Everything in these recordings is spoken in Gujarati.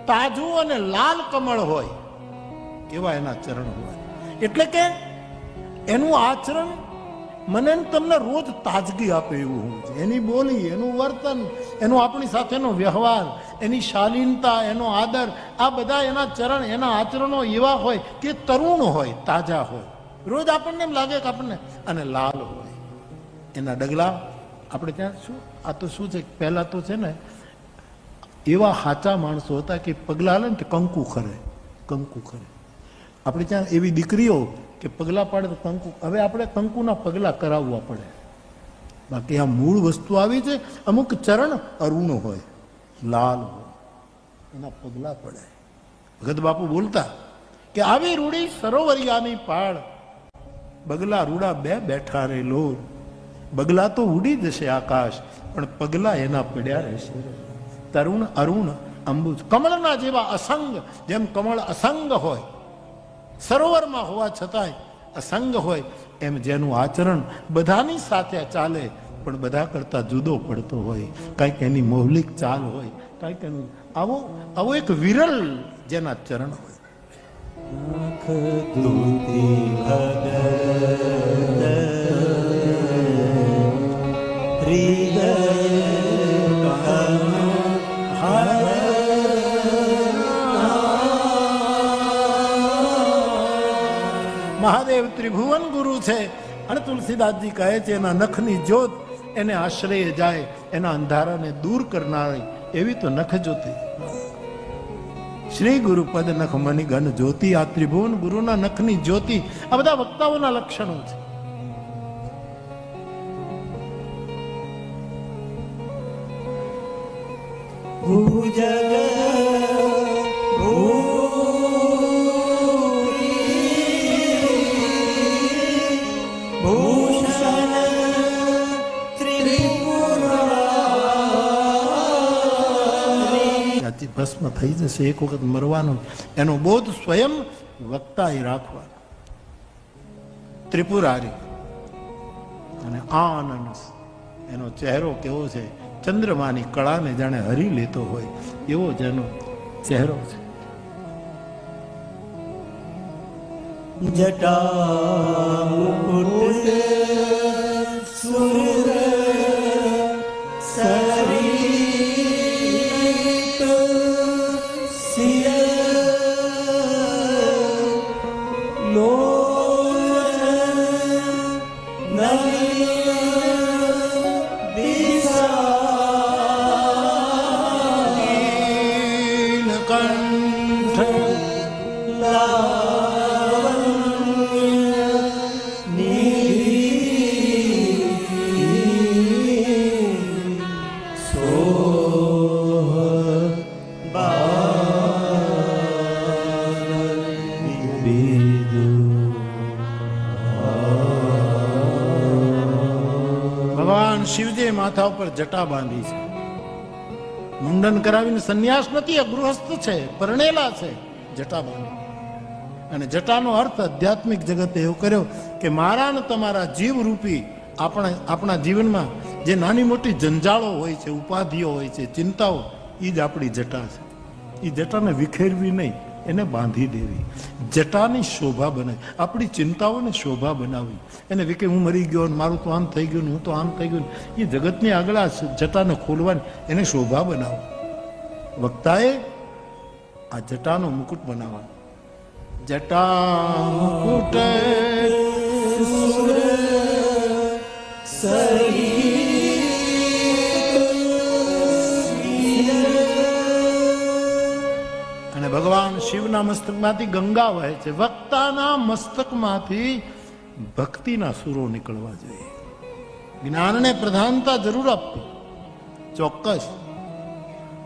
તાજું અને લાલ કમળ હોય એવા એના ચરણ હોય. એટલે કે એનું આચરણ મને તમને રોજ તાજગી આપે એવું હોવું છે. એની બોલી, એનું વર્તન, એનો આપણી સાથેનો વ્યવહાર, એની શાલીનતા, એનો આદર, આ બધા એના ચરણ, એના આચરણો એવા હોય કે તરુણ હોય, તાજા હોય. રોજ આપણને એમ લાગે કે આપણને, અને લાલ હોય એના ડગલા. આપણે ત્યાં શું, આ તો શું છે, પહેલા તો છે ને એવા સાચા માણસો હતા કે પગલા હાલે ને કે કંકુ ખરે, કંકુ ખરે. આપણે ત્યાં એવી દીકરીઓ કે પગલા પાડે તો કંકુ. હવે આપણે કંકુના પગલા કરાવવા પડે. બાકી આ મૂળ વસ્તુ આવી છે. અમુક ચરણ અરુણ હોય, લાલ હોય, એના પગલા પડે. ભગત બાપુ બોલતા કે આવી રૂડી સરોવરિયાની પાળ, બગલા રૂડા બે બેઠા રે લોર. બગલા તો ઉડી જશે આકાશ, પણ પગલા એના પડ્યા રહેશે. તરુણ અરુણ અંબુજ, કમળના જેવા અસંગ. જેમ કમળ અસંગ હોય, સરોવરમાં હોવા છતાંય અસંગ હોય, એમ જેનું આચરણ બધાની સાથે ચાલે પણ બધા કરતા જુદો પડતો હોય. કંઈક એની મૌલિક ચાલ હોય, કંઈક એનું આવો એક વિરલ જેના ચરણ હોય. મહાદેવ ત્રિભુવન ગુરુ છે. અને તુલસીદાસજી કહે છે એના નખની જ્યોત એને આશ્રય જાય, એના અંધારાને દૂર કરનારી એવી તો નખ જ્યોતિ. શ્રી ગુરુ પદ નખ મની ઘન જ્યોતિ. આ ત્રિભુવન ગુરુના નખની જ્યોતિ. આ બધા વક્તાઓના લક્ષણો છે. ભસ્મ થઈ જશે, એક વખત મરવાનો. એનો બોધ સ્વયં વક્તાએ રાખવાનો. ત્રિપુરારી અને આનંદ, એનો ચહેરો કેવો છે, ચંદ્રમાની કળાને જાણે હરી લેતો હોય એવો જેનો ચહેરો છે. જટા મુકુટ સુર સરિત સિય લોચન નલિન દિશાહીન કંઠ શિવજીએ માથા ઉપર જટા બાંધી છે. મુંડન કરાવીને સંન્યાસ નથી, ગૃહસ્થ છે, પરણેલા છે, જટા બાંધી. અને જટાનો અર્થ આધ્યાત્મિક જગતે એવો કર્યો કે મારા ને તમારા જીવ રૂપી આપણા જીવનમાં જે નાની મોટી જંજાળો હોય છે, ઉપાધિઓ હોય છે, ચિંતાઓ, એ જ આપણી જટા છે. એ જટાને વિખેરવી નહીં, એને બાંધી દેવી. જટાની શોભા બનાવી, આપણી ચિંતાઓને શોભા બનાવી. એને વિકે હું મરી ગયો, મારું તો આમ થઈ ગયું, હું તો આમ થઈ ગયું, એ જગતની આગળ આ જટાને ખોલવાની, એને શોભા બનાવો. વક્તાએ આ જટાનો મુકુટ બનાવવાનો. જટા મુકુટ અને ભગવાન શિવના મસ્તકમાંથી ગંગા વહે છે. વક્તાના મસ્તકમાંથી ભક્તિના સુરો નીકળવા જોઈએ. જ્ઞાનને પ્રધાનતા જરૂર આપવી, ચોક્કસ,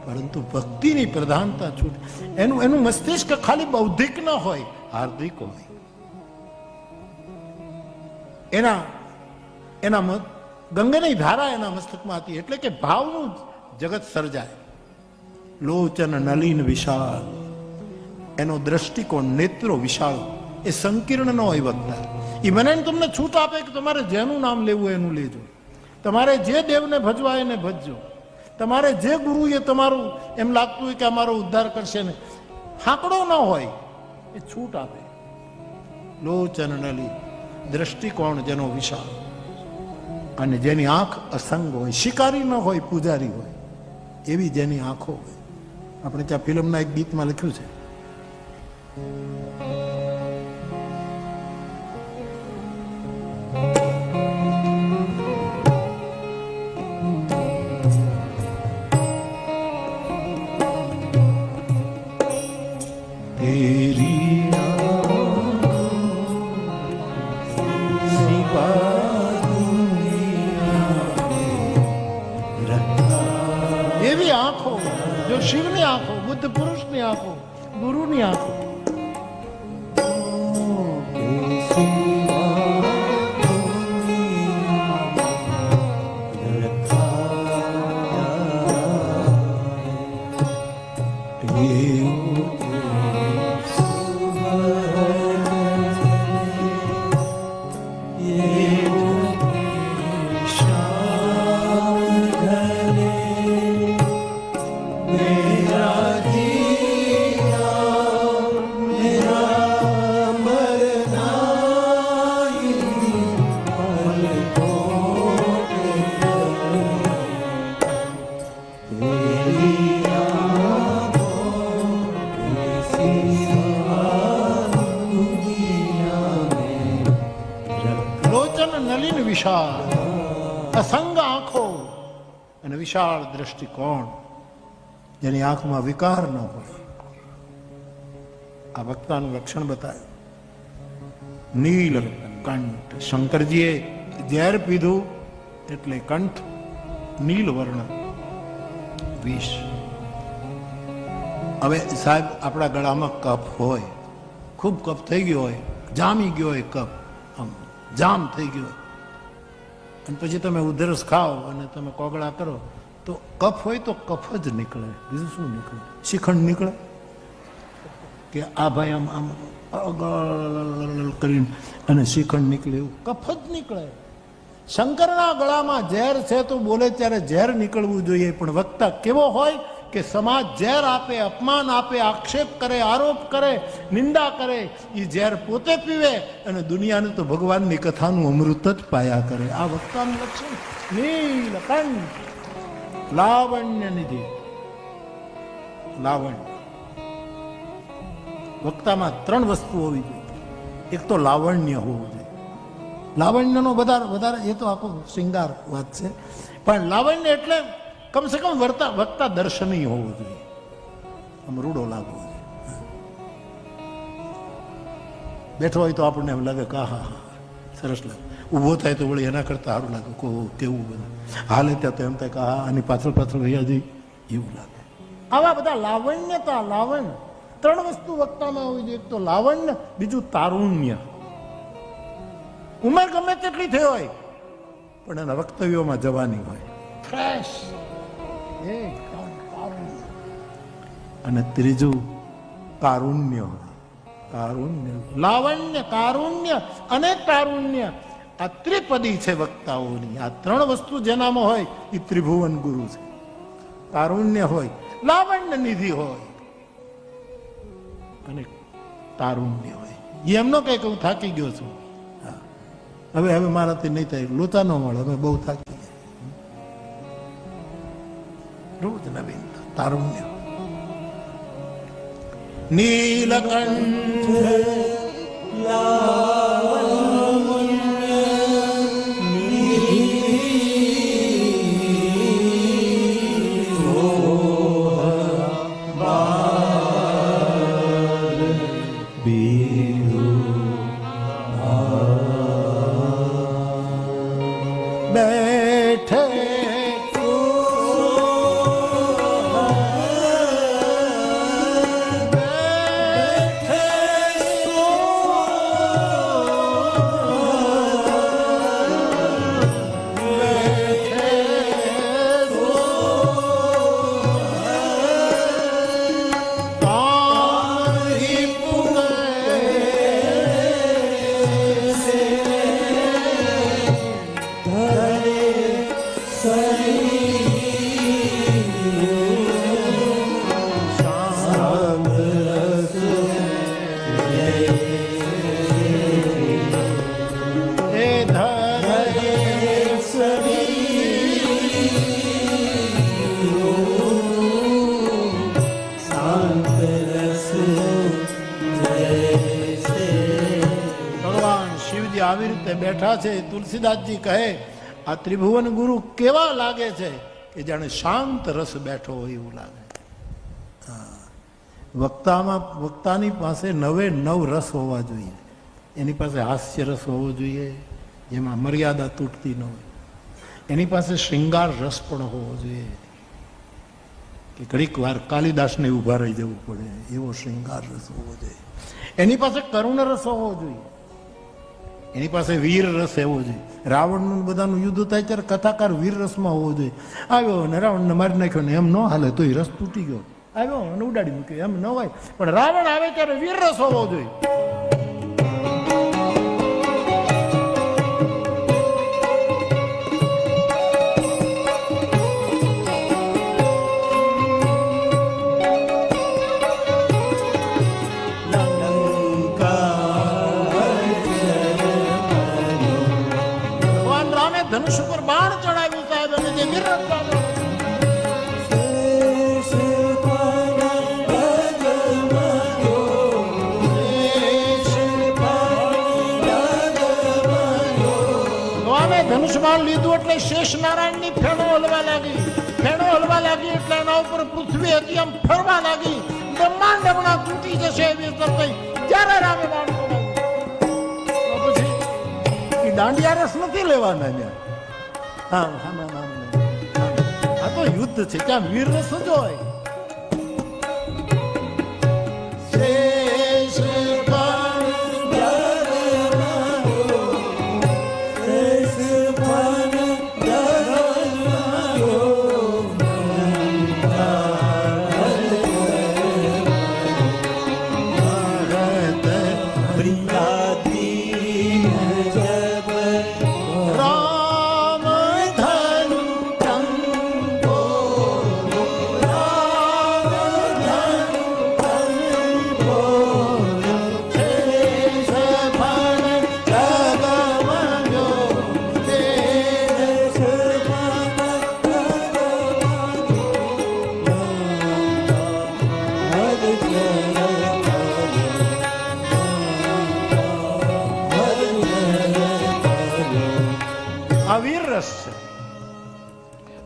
પરંતુ ભક્તિની પ્રધાનતા છૂટ. એનું મસ્તિષ્ક ખાલી બૌદ્ધિક ન હોય, હાર્દિક હોય. એના ગંગાની ધારા એના મસ્તકમાં હતી, એટલે કે ભાવનું જગત સર્જાય. લોચન નલિન વિશાળ, એનો દ્રષ્ટિકોણ, નેત્રો વિશાળ, એ સંકીર્ણ ન હોય વક્તા. એ મને તમને છૂટ આપે કે તમારે જેનું નામ લેવું એનું લેજો, તમારે જે દેવને ભજવા એને ભજજો, તમારે જે ગુરુએ તમારું એમ લાગતું હોય કે અમારો ઉદ્ધાર કરશે ને, હાંકડો ન હોય એ છૂટ આપે. લોચન નલી, દ્રષ્ટિકોણ જેનો વિશાળ, અને જેની આંખ અસંગ હોય, શિકારી ન હોય, પૂજારી હોય, એવી જેની આંખો હોય. આપણે ત્યાં ફિલ્મના એક ગીતમાં લખ્યું છે, એવી આંખો જો શિવની આંખો, બુદ્ધ પુરુષની આંખો, ગુરુની આંખો. વિશાળ અસંગ આંખો અને વિશાળ દ્રષ્ટિકોણ, જેની આંખમાં વિકાર ન હોય. આ વક્તાનું લક્ષણ બતાવ્યું. નીલ કંઠ, શંકરજીએ ઝેર પીધું એટલે કંઠ નીલ વર્ણ, વિષ. હવે સાહેબ આપણા ગળામાં કફ હોય, ખૂબ કફ થઈ ગયો હોય, જામી ગયો હોય કફ, આમ જામ થઈ ગયો હોય, અને પછી તમે ઉધરસ ખાઓ અને તમે કોગળા કરો તો કફ હોય તો કફ જ નીકળે, બીજું શું નીકળે? શિખંડ નીકળે કે આ ભાઈ આમ આમ કરીને અને શિખંડ નીકળે, એવું કફ જ નીકળે. શંકરના ગળામાં ઝેર છે તો બોલે ત્યારે ઝેર નીકળવું જોઈએ, પણ વક્તા કેવો હોય કે સમાજ ઝેર આપે, અપમાન આપે, આક્ષેપ કરે, આરોપ કરે, નિંદા કરે, એ ઝેર પોતે પીવે અને દુનિયાને તો ભગવાનની કથાનું અમૃત જ પાયા કરે. આ વક્તાનું લક્ષણ. નીલકંઠ, લાવણ્ય નિધિ. લાવણ્ય વક્તામાં 3 વસ્તુ હોવી જોઈએ. એક તો લાવણ્ય હોવું જોઈએ. લાવણ્યનો વધારે એ તો આખો શૃંગાર વાત છે, પણ લાવણ્ય એટલે કમસે કમ વક્તા દર્શનીય હોવું જોઈએ, આમ રૂડો લાગવો જોઈએ. બેઠો હોય તો આપણને એમ લાગે કે હા હા સરસ લાગે, ઊભો થાય તો વળી એના કરતા સારું લાગે, કેવું બધું હાલે ત્યાં તો એમ થાય કે હા આની પાછળ વૈયા જઈ, એવું લાગે. આવા બધા લાવણ્યતા, લાવણ્ય 3 વસ્તુ વક્તામાં હોવી જોઈએ. એક તો લાવણ્ય, બીજું તારુણ્ય. ઉંમર ગમે તેટલી થઈ હોય પણ એના વક્તવ્યોમાં જવાની હોય, ફ્રેશ. અને ત્રીજું કારુણ્ય. કારુણ્ય, લાવણ્ય, કારુણ્ય અને તારુણ્ય, આ ત્રિપદી છે વક્તાઓની. આ 3 વસ્તુ જેનામાં હોય એ ત્રિભુવન ગુરુ છે. કારુણ્ય હોય, લાવણ્ય નિધિ હોય અને તારુણ્ય હોય. એમ ન કહે કે હું થાકી ગયો છું, હવે મારાથી નહીં થાય, લોચા ન મળે, હવે બહુ થાકી ગયા. રોજ નવીન તારુણ્ય. નીલકંઠ બેઠે રીતે બેઠા છે. તુલસીદાસજી કહે આ ત્રિભુવન ગુરુ કેવા લાગે છે કે જાણે શાંત રસ બેઠો હોય એવું લાગે. વક્તાની પાસે નવે નવ રસ હોવા જોઈએ. એની પાસે હાસ્ય રસ હોવો જોઈએ જેમાં મર્યાદા તૂટતી ન હોય. એની પાસે શૃંગાર રસ પણ હોવો જોઈએ કે ઘડીક વાર કાલિદાસને ઊભા રહી જવું પડે એવો શૃંગાર રસ હોવો જોઈએ. એની પાસે કરુણ રસ હોવો જોઈએ. એની પાસે વીર રસ હોવો જોઈએ. રાવણનું બધાનું યુદ્ધ થાય ત્યારે કથાકાર વીર રસમાં હોવો જોઈએ. આવ્યો અને રાવણને મારી નાખ્યો ને એમ ન હાલે તો એ રસ તૂટી ગયો. આવ્યો અને ઉડાડી મૂક્યો એમ ન હોય. પણ રાવણ આવે ત્યારે વીર રસ હોવો જોઈએ. ધનુષ ઉપર બાણ ચડાવ્યું સાહેબ અને જે વીર રસ પામ્યો. ધનુષ બાણ લીધું એટલે શેષ નારાયણ ની ફેણો હલવા લાગી. ફેણો હલવા લાગી એટલે એના ઉપર પૃથ્વી હતી એમ ફરવા લાગી. બ્રહ્માંડ હમણાં તૂટી જશે એવી થઈ ત્યારે રામે બાણ ચડાવ્યું. પછી દાંડિયા રસ નથી લેવાના ત્યાં. આ તો યુદ્ધ છે ત્યાં વીર રસ જ હોય.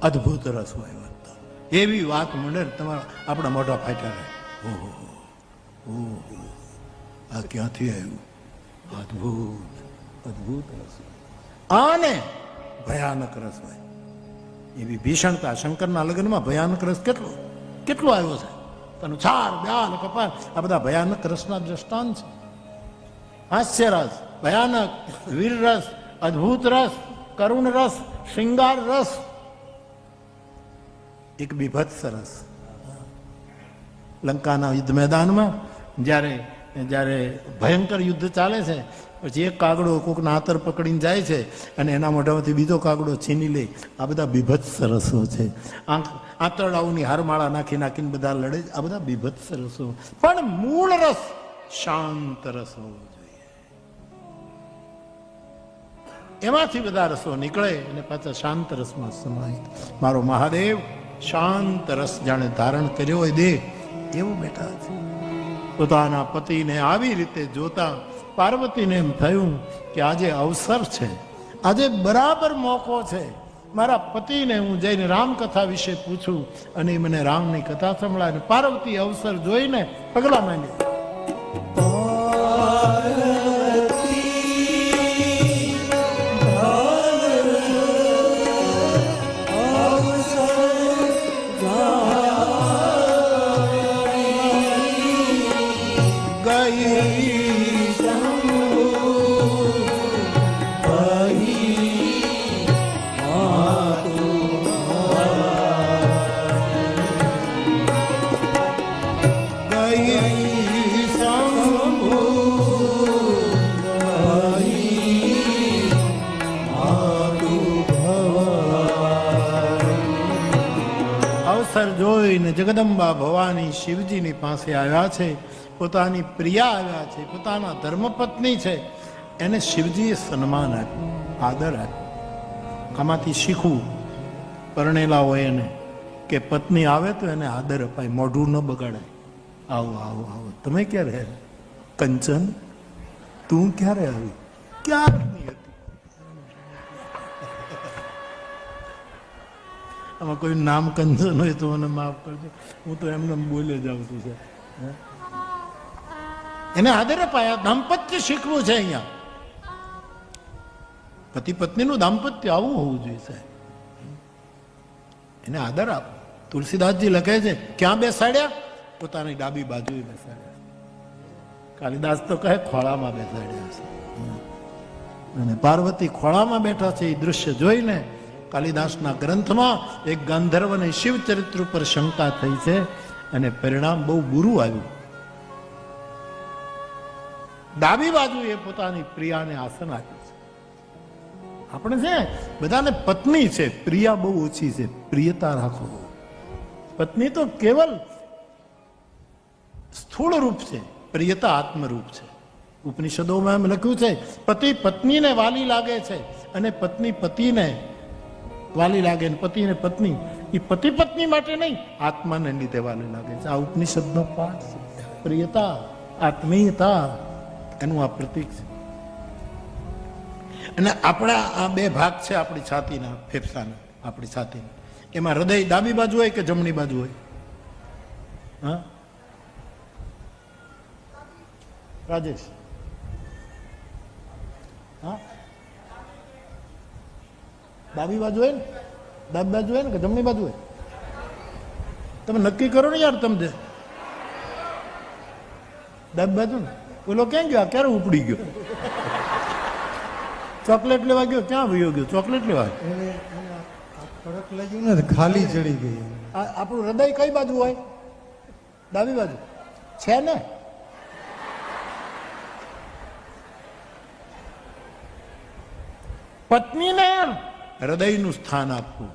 અદભુત રસ હોય. એવી વાત મળે તમારા આપણા મોઢા ફાટ્યા રહે. ઓહો ઓહો આ ક્યાંથી આવ્યું? અદભુત અદભુત રસ. આને ભયાનક રસ હોય. એવી ભીષણતા શંકરના લગ્નમાં ભયાનક રસ કેટલો કેટલો આવ્યો છે. તનું છાર બ્યાલ કપાલ આ બધા ભયાનક રસના દ્રષ્ટાંત છે. હાસ્ય રસ, ભયાનક, વીર રસ, અદભુત રસ, કરુણ રસ, શૃંગાર રસ, એક બીભત્સ રસ. લંકાના યુદ્ધ મેદાનમાં જ્યારે ભયંકર યુદ્ધ ચાલે છે પછી એક કાગડો કોકના આતર પકડીને જાય છે અને એના મોઢામાંથી બીજો કાગડો છીની લે. આ બધા બીભત્સ રસો છે. આંતરડાઓની હારમાળા નાખીને બધા લડે. આ બધા બીભત્સ રસો. પણ મૂળ રસ શાંત રસ હોવો જોઈએ. એમાંથી બધા રસો નીકળે અને પાછા શાંત રસમાં સમાય. મારો મહાદેવ શાંત રસ જાણે ધારણ કર્યો હોય દેહ એવું બેઠા છે. પોતાના પતિને આવી રીતે જોતા પાર્વતીને એમ થયું કે આજે અવસર છે, આજે બરાબર મોકો છે. મારા પતિને હું જઈને રામકથા વિશે પૂછું અને મને રામની કથા સંભળાય. પાર્વતી અવસર જોઈને પગલા માંડ્યા. જોઈને જગદંબા ભવાની શિવજીની પાસે આવ્યા છે. પોતાની પ્રિયા આવ્યા છે, પોતાના ધર્મપત્ની છે. એને શિવજીએ સન્માન આપ્યું, આદર આપ્યો. આમાંથી શીખવું પરણેલા હોય એને કે પત્ની આવે તો એને આદર અપાય, મોઢું ન બગાડાય. આવો આવો આવો, તમે ક્યારે કંચન તું ક્યારે આવી? ક્યારની હતી આમાં કોઈ નામ કંદન હોય તો મને માફ કરજો, હું તો એમને બોલે જ આવતું છે. એને આદરે પાયા. દાંપત્ય શીખવું છે અહીંયા. પતિ પત્નીનું દાંપત્ય આવું હોવું જોઈએ સાહેબ. એને આદર આપો. તુલસીદાસજી લખે છે ક્યાં બેસાડ્યા? પોતાની ડાબી બાજુએ બેસાડ્યા. કાલિદાસ તો કહે ખોળામાં બેસાડ્યા છે. અને પાર્વતી ખોળામાં બેઠા છે એ દૃશ્ય જોઈને કાલિદાસના ગ્રંથમાં એક ગાંધર્વને શિવ ચરિત્ર ઉપર શંકા થઈ છે અને પરિણામ બહુ બુરું આવ્યું. ડાબી બાજુએ પોતાની પ્રિયાને આસન આપ્યું છે. આપણે છે બધાને પત્ની છે, પ્રિયા બહુ ઓછી છે. પ્રિયતા રાખો. પત્ની તો કેવલ સ્થૂળ રૂપ છે, પ્રિયતા આત્મરૂપ છે. ઉપનિષદોમાં એમ લખ્યું છે પતિ પત્નીને વાલી લાગે છે અને પત્ની પતિને વાલી લાગે ને પતિને પત્ની. એ પતિ પત્ની માટે નહીં, આત્માને લીધે વાલી લાગે છે. આ ઉપનિષદનો પાઠ છે. પ્રિયતા, આત્મીયતા એનું આ પ્રતીક છે. અને આપણા આ બે ભાગ છે આપણી છાતીના, ફેફસાના, આપણી છાતીના. એમાં હૃદય ડાબી બાજુ હોય કે જમણી બાજુ હોય? હા રાજેશ, હા ડાબી બાજુ હોય ને? ડાબી બાજુ હોય ને કે જમણી બાજુ હોય? તમે નક્કી કરો ને યાર. તમે ડાબી બાજુ ને? ઓલો ક્યાં ગયો? ક્યારે ઉપડી ગયો? ચોકલેટ લેવા ગયો, ક્યાં વયો ગયો? ચોકલેટ લેવા ફરક લાગ્યું ને, ખાલી ચડી ગઈ. આપણું હૃદય કઈ બાજુ હોય? ડાબી બાજુ છે ને? પત્નીને હૃદયનું સ્થાન આપવું,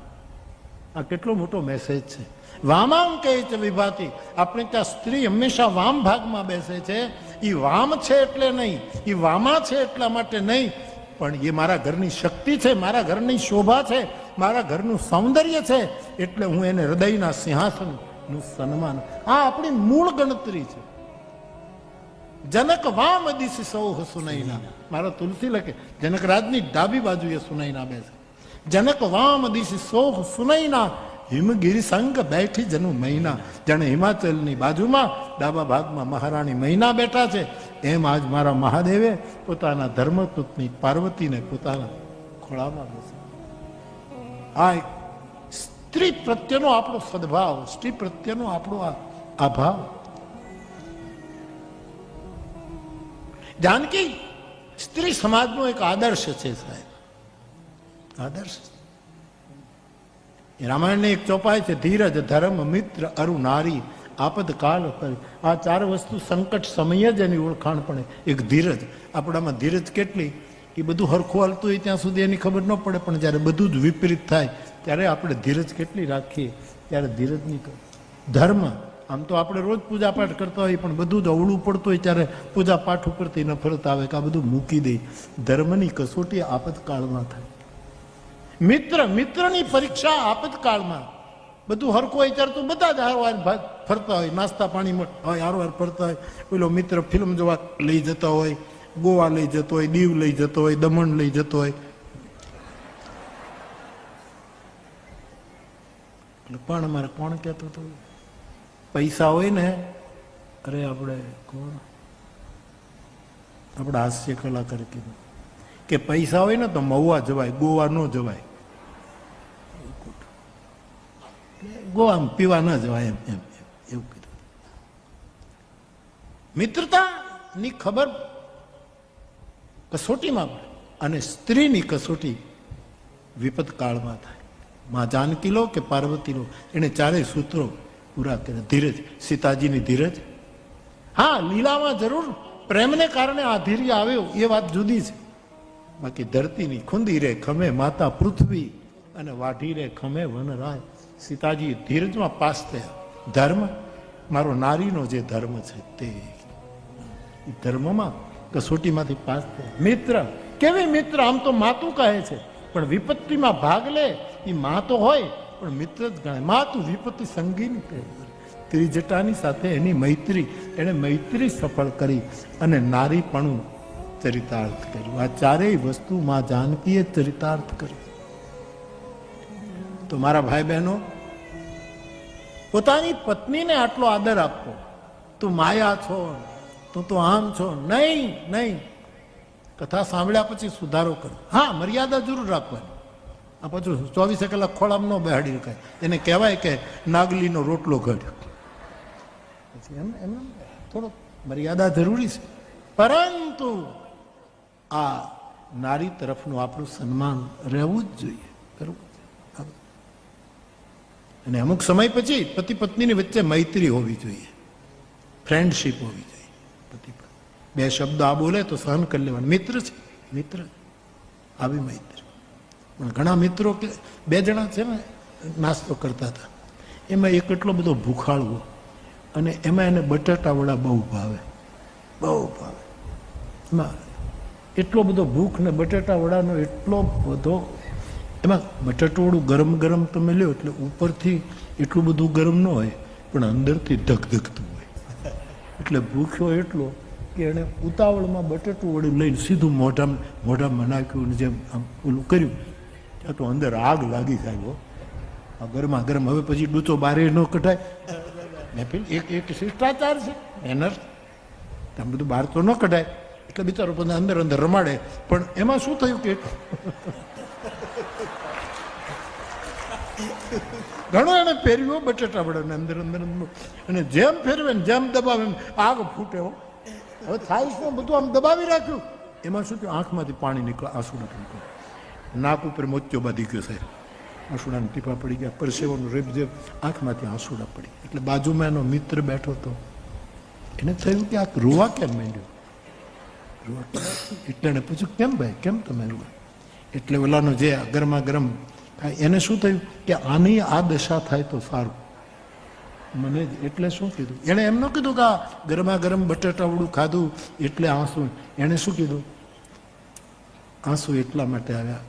આ કેટલો મોટો મેસેજ છે. વામાંકે ચ વિભાતિ. આપણે ત્યાં સ્ત્રી હંમેશા વામ ભાગમાં બેસે છે. એ વામ છે એટલે નહીં, એ વામા છે એટલા માટે નહીં, પણ એ મારા ઘરની શક્તિ છે, મારા ઘરની શોભા છે, મારા ઘરનું સૌંદર્ય છે, એટલે હું એને હૃદયના સિંહાસનનું સન્માન. આ આપણી મૂળ ગણતરી છે. જનક વામ દિશી સૌ સુનૈના. મારા તુલસી લખે જનક રાજની ડાબી બાજુએ સુનૈના બેસે. જનક વામ દિશી સૌ સુનૈના, હિમગીરી સંગ બેઠી જનુ મહિના. જાણે હિમાચલની બાજુમાં ડાબા ભાગમાં મહારાણી મહિના બેઠા છે, એમ આજ મારા મહાદેવે પોતાના ધર્મપત્ની પાર્વતીને પોતાના ખોળામાં બેસે. આ સ્ત્રી પ્રત્યેનો આપણો સદભાવ, સ્ત્રી પ્રત્યેનો આપણો આ ભાવ. જાનકી સ્ત્રી સમાજનો એક આદર્શ છે સાહેબ, આદર્શ. રામાયણની એક ચોપાઈ છે ધીરજ, ધર્મ, મિત્ર, અરુ, નારી, આપદ કાળ. આ ચાર વસ્તુ સંકટ સમયે જ એની ઓળખાણ પડે. એક ધીરજ. આપણામાં ધીરજ કેટલી, એ બધું હરખું હાલતું હોય ત્યાં સુધી એની ખબર ન પડે, પણ જ્યારે બધું જ વિપરીત થાય ત્યારે આપણે ધીરજ કેટલી રાખીએ, ત્યારે ધીરજ નહીં કરે. ધર્મ. આમ તો આપણે રોજ પૂજા પાઠ કરતા હોઈએ, પણ બધું જ અવળું પડતું હોય ત્યારે પૂજા પાઠ ઉપરથી નફરત આવે કે આ બધું મૂકી દે. ધર્મની કસોટી આપતકાળમાં થાય. મિત્ર, મિત્રની પરીક્ષા આપતકાળમાં. બધું હરખું હોય ત્યારે તો બધા જ હારવાર ફરતા હોય, નાસ્તા પાણી હોય હારવાર ફરતા હોય. પેલો મિત્ર ફિલ્મ જોવા લઈ જતા હોય, ગોવા લઈ જતો હોય, દીવ લઈ જતો હોય, દમણ લઈ જતો હોય. પણ અમારે કોણ કહેતો હતો, પૈસા હોય ને, અરે આપણે કોણ, આપણે હાસ્ય કલાકાર કીધું કે પૈસા હોય ને તો મહુવા જવાય, ગોવા ન જવાય. ગોવા પીવા ન જવાય એમ એમ એવું કીધું. મિત્રતાની ખબર કસોટીમાં પડે, અને સ્ત્રીની કસોટી વિપત કાળમાં થાય. માં જાનકી લો કે પાર્વતી લો, એને ચારેય સૂત્રો પૂરા કરે. ધીરજ, સીતાજીની ધીરજ. હા, લીલામાં જરૂર પ્રેમને કારણે આ ધીર્ય આવ્યો એ વાત જુદી છે. બાકી ધરતીની ખુંદી રે ખમે માતા પૃથ્વી, અને વાઢી રે ખમે વનરાય. સીતાજી ધીરજમાં પાસ થયા. ધર્મ, મારો નારીનો જે ધર્મ છે તે ધર્મમાં કસોટીમાંથી પાસ થયા. મિત્ર, કેવી મિત્ર? આમ તો માતું કહે છે, પણ વિપત્તિમાં ભાગ લે એ માં તો હોય પણ મિત્ર જ ગણાય. માતું વિપત્તિ સંગીની કહે. ત્રિજટાની સાથે એની મૈત્રી, એને મૈત્રી સફળ કરી અને નારીપણું ચરિતાર્થ કર્યું. આ ચારેય વસ્તુ માં જાનકીએ ચરિતાર્થ કરી. તો મારા ભાઈ બહેનો, પોતાની પત્નીને આટલો આદર આપવો, તું માયા છો, તું તો આમ છો, નહીં નહીં. કથા સાંભળ્યા પછી સુધારો કરો. હા, મર્યાદા જરૂર રાખવાની. આ પાછું 24 કલાક ખોળામાં ન બેહાડી શકાય. એને કહેવાય કે નાગલીનો રોટલો ઘડ્યો. પછી એમ થોડો મર્યાદા જરૂરી છે. પરંતુ આ નારી તરફનું આપણું સન્માન રહેવું જ જોઈએ, કરવું. અને અમુક સમય પછી પતિ પત્નીની વચ્ચે મૈત્રી હોવી જોઈએ, ફ્રેન્ડશીપ હોવી જોઈએ. પતિ બે શબ્દો આ બોલે તો સહન કરી લેવાનું. મિત્ર છે, મિત્ર, આવી મૈત્રી. પણ ઘણા મિત્રો કે 2 જણા છે ને નાસ્તો કરતા હતા, એમાં એક એટલો બધો ભૂખાળવો, અને એમાં એને બટાટા વડા બહુ ભાવે, બહુ ભાવે. એમાં એટલો બધો ભૂખ ને બટાટા વડાનો એટલો બધો, એમાં બટાટું ગરમ ગરમ તમે લ્યો એટલે ઉપરથી એટલું બધું ગરમ ન હોય, પણ અંદરથી ધગધગતું હોય. એટલે ભૂખ્યો એટલો કે એણે ઉતાવળમાં બટાટું વડું લઈને સીધું મોઢામાં નાખ્યું, જેમ આમ ઓલું કર્યું, ત્યાં તો અંદર આગ લાગી જાય. આ ગરમા ગરમ. હવે પછી ડૂચો બારે ન કઢાય. મેં એક શિષ્ટાચાર છે, મેનર. આમ બધું બહાર તો ન કઢાય. એટલે બિચારો બધા અંદર અંદર રમાડે. પણ એમાં શું થયું કે ઘણો એને ફેરવ્યો બટેટા વડાને અંદર અંદર, અને જેમ ફેરવે ને જેમ દબાવે એમ આગ ફૂટે. હવે થાય શું, બધું આમ દબાવી રાખ્યું. એમાં શું થયું, આંખમાંથી પાણી નીકળે, આંસુડા નીકળે, નાક ઉપર મોતિયો બાંધી ગયો સાહેબ, આંસુડાના ટીપા પડી ગયા, પરસેવાનું રેપ જેમ આંખમાંથી આંસુડા પડી. એટલે બાજુમાં એનો મિત્ર બેઠો હતો, એને થયું કે આ રોવા કેમ માંડ્યો, રોવા કેમ? એટલે એને પૂછ્યું, કેમ ભાઈ, કેમ તમે રોવા? એટલે ઓલાનો જે ગરમા ગરમ એને શું થયું કે આની આ દશા થાય તો સારું મને. એટલે શું કીધું, એણે એમ ન કીધું કે આ ગરમા ગરમ બટેટાવડું ખાધું એટલે આંસુ. એણે શું કીધું, આંસુ એટલા માટે આવ્યા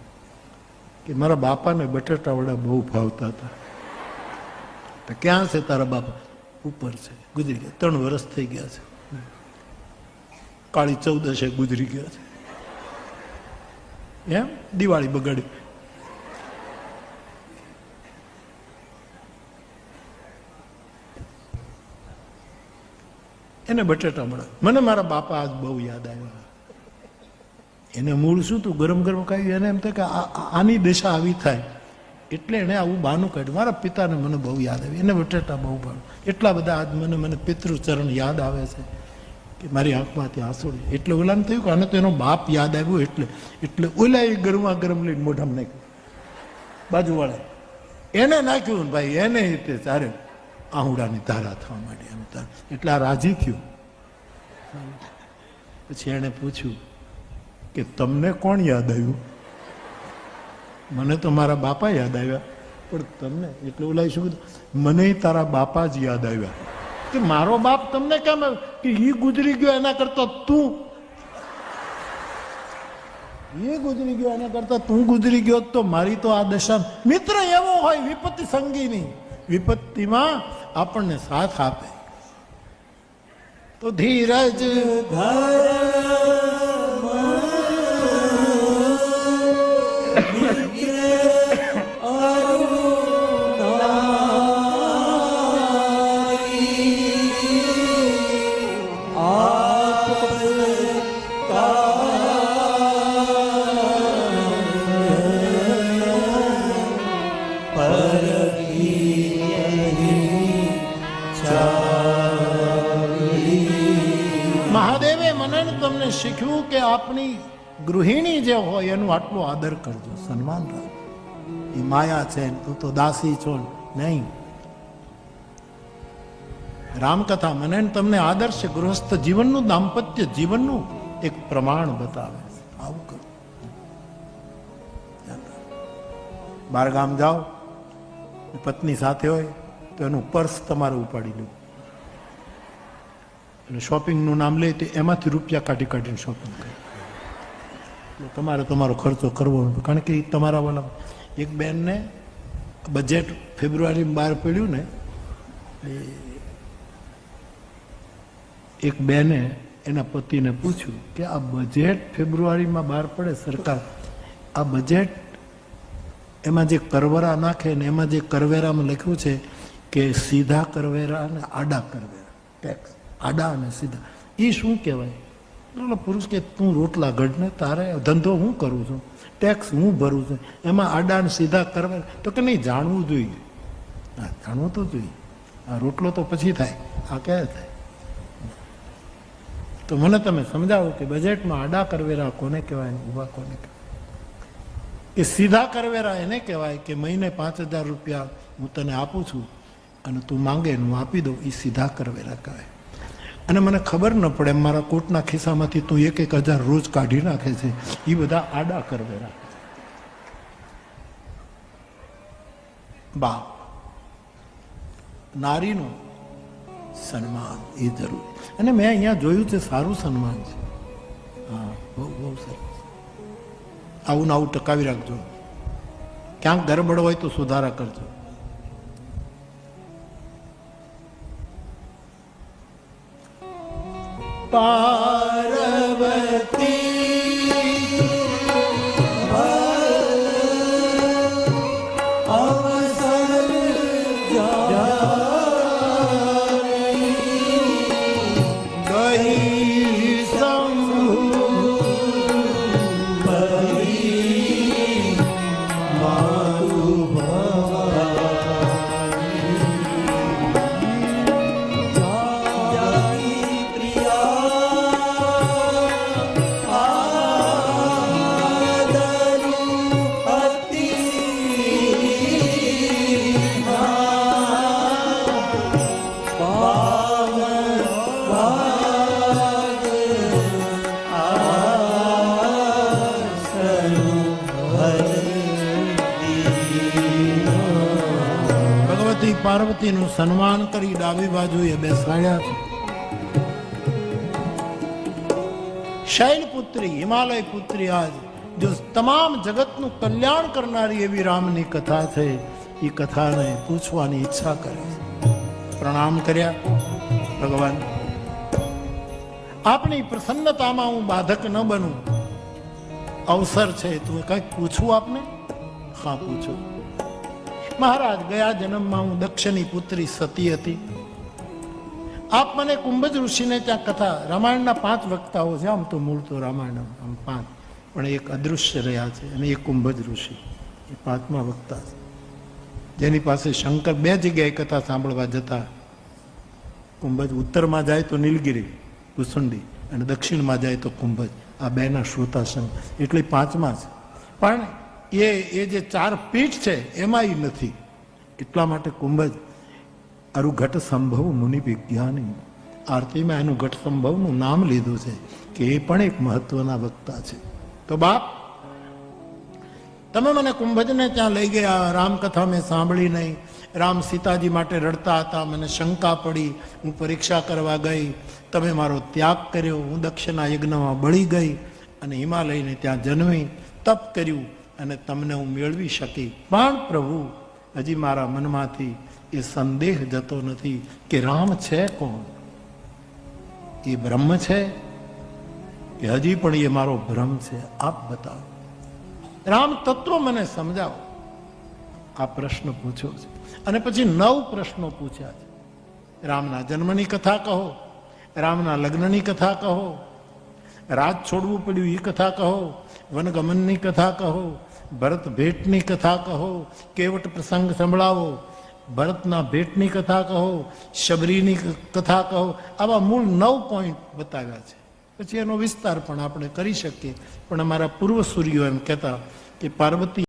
કે મારા બાપાને બટેટાવડા બહુ ભાવતા હતા. તો ક્યાં છે તારા બાપા? ઉપર છે, ગુજરી ગયા, 3 વર્ષ થઈ ગયા છે, કાળી 14 ગુજરી ગયા છે. એમ દિવાળી બગાડી. એને બટેટા મળે. મને મારા બાપા આજ બહુ યાદ આવ્યા. એને મૂળ શું હતું, ગરમ ગરમ ખાયું. એને એમ થાય કે આની દશા આવી થાય, એટલે એને આવું બહાનું કાઢ્યું. મારા પિતાને મને બહુ યાદ આવી, એને બટેટા બહુ ભાવે. એટલા બધા આજ મને પિતૃચરણ યાદ આવે છે કે મારી આંખમાંથી આંસુડી. એટલે ઓલાને થયું કે આને તો એનો બાપ યાદ આવ્યો. એટલે ઓલા એ ગરમા ગરમ લઈને મોઢામાં નાખ્યું, બાજુવાળા એને નાખ્યું. ભાઈ એને તે ચારે આહુડાની ધારા થવા માંડી. એટલે આ રાજી થયો. પછી એને પૂછ્યું કે તમને કોણ યાદ આવ્યું? મને તો મારા બાપા યાદ આવ્યા, પણ તમને? એટલે ઓલા શું કીધું, મને તારા બાપા જ યાદ આવ્યા. કે મારો બાપ તમને કેમ આવ્યો? કે એ ગુજરી ગયો એના કરતા તું, એ ગુજરી ગયો એના કરતા તું ગુજરી ગયો તો મારી તો આ દશા. મિત્ર એવો હોય વિપત્તિ સંગીની, વિપત્તિમાં આપણને સાથ આપે. તો ધીરજ મહાદેવે મને તમને શીખ્યું કે આપણી ગૃહિણી જે હોય એનું આટલો આદર કરજો, સન્માન રાખજો. એ માયા છે, તું તો દાસી છો નહીં. રામકથા મને તમને આદર્શ છે, ગૃહસ્થ જીવનનું, દાંપત્ય જીવનનું એક પ્રમાણ બતાવે. આવું કરો. બાર ગામ જાઓ, પત્ની સાથે હોય તો એનું પર્સ તમારે ઉપાડી લેવું. અને શોપિંગનું નામ લે તો એમાંથી રૂપિયા કાઢીને શોપિંગ કરે. તમારે તમારો ખર્ચો કરવો, કારણ કે તમારા વાળા એક બેનને બજેટ ફેબ્રુઆરીમાં બહાર પડ્યું ને, એક બેને એના પતિને પૂછ્યું કે આ બજેટ ફેબ્રુઆરીમાં બહાર પડે સરકાર, આ બજેટ એમાં જે કરવેરા નાખે ને એમાં જે કરવેરામાં લખ્યું છે કે સીધા કરવેરા અને આડા કરવેરા, ટેક્સ આડા અને સીધા, એ શું કહેવાય? એટલે પુરુષ કે તું રોટલા ગઢ ને, તારે ધંધો હું કરું છું, ટેક્સ હું ભરું છું, એમાં આડા અને સીધા કરવેરા? તો કે નહીં, જાણવું જોઈએ. હા, જાણવું તો જોઈએ. આ રોટલો તો પછી થાય, આ ક્યારે થાય? તો મને તમે સમજાવો કે બજેટમાં આડા કરવેરા કોને કહેવાય ને ઊભા કોને કહેવાય? કે સીધા કરવેરા એને કહેવાય કે મહિને 5,000 રૂપિયા હું તને આપું છું અને તું માંગે હું આપી દઉં, એ સીધા કરવેરા કહેવાય. અને મને ખબર ન પડે મારા કોટના ખિસ્સામાંથી તું 1,000 રોજ કાઢી નાખે છે, એ બધા આડા કરવેરા. બાપ નારીનું સન્માન એ જરૂરી. અને મેં અહીંયા જોયું છે સારું સન્માન છે. હા, બહુ બહુ સરસ. આવું ને આવું ટકાવી રાખજો. ક્યાંક ગરબડ હોય તો સુધારા કરજો. પાર્વતી પાર્વતીનું સન્માન કરી ડાબી બાજુએ બેસાડ્યા છે. શૈલપુત્રી, હિમાલય પુત્રી, આજ જો તમામ જગતનું કલ્યાણ કરનારી એવી રામની કથા છે, એ કથાને પૂછવાની ઈચ્છા કરી. પ્રણામ કર્યા. ભગવાન, આપણી પ્રસન્નતામાં હું બાધક ન બનું, અવસર છે, તું કંઈક પૂછું આપને? હા, પૂછું. મહારાજ, ગયા જન્મમાં હું દક્ષની પુત્રી સતી હતી. આપ મને કુંભજ ઋષિને ત્યાં કથા, રામાયણના 5 વક્તાઓ છે, આમ તો મૂળ તો રામાયણ આમ 5, પણ એક અદૃશ્ય રહ્યા છે અને એક કુંભજ ઋષિ, એ 5મા વક્તા છે, જેની પાસે શંકર 2 જગ્યાએ કથા સાંભળવા જતા. કુંભજ ઉત્તરમાં જાય તો નીલગિરી કુસુંડી અને દક્ષિણમાં જાય તો કુંભજ, આ 2ના શ્રોતા સંઘ, એટલે 5મા છે. પણ એ જે 4 પીઠ છે એમાં એ નથી. એટલા માટે કુંભજ અરુ ઘટ સંભવ મુનિ વિજ્ઞાની, આરતીમાં એનું ઘટ સંભવનું નામ લીધું છે કે એ પણ એક મહત્વના વક્તા છે. તો બાપ, તમે મને કુંભજને ત્યાં લઈ ગયા, રામકથા મેં સાંભળી નહીં, રામ સીતાજી માટે રડતા હતા, મને શંકા પડી, હું પરીક્ષા કરવા ગઈ, તમે મારો ત્યાગ કર્યો, હું દક્ષના યજ્ઞમાં બળી ગઈ અને હિમાલયને ત્યાં જન્મી, તપ કર્યું અને તમને હું મેળવી શકી. પણ પ્રભુ, હજી મારા મનમાંથી એ સંદેહ જતો નથી કે રામ છે કોણ? એ બ્રહ્મ છે કે હજી પણ એ મારો ભ્રમ છે? આપ બતાવો, રામ તત્વ મને સમજાવો. આ પ્રશ્ન પૂછ્યો છે. અને પછી 9 પ્રશ્નો પૂછ્યા છે. રામના જન્મની કથા કહો, રામના લગ્નની કથા કહો, રાજ છોડવું પડ્યું એ કથા કહો, વનગમનની કથા કહો, ભરત ભેટની કથા કહો, કેવટ પ્રસંગ સંભળાવો, ભરતના ભેટની કથા કહો, શબરીની કથા કહો. આવા મૂળ 9 પોઈન્ટ બતાવ્યા છે. પછી એનો વિસ્તાર પણ આપણે કરી શકીએ. પણ અમારા પૂર્વસૂરીઓ એમ કહેતા કે પાર્વતી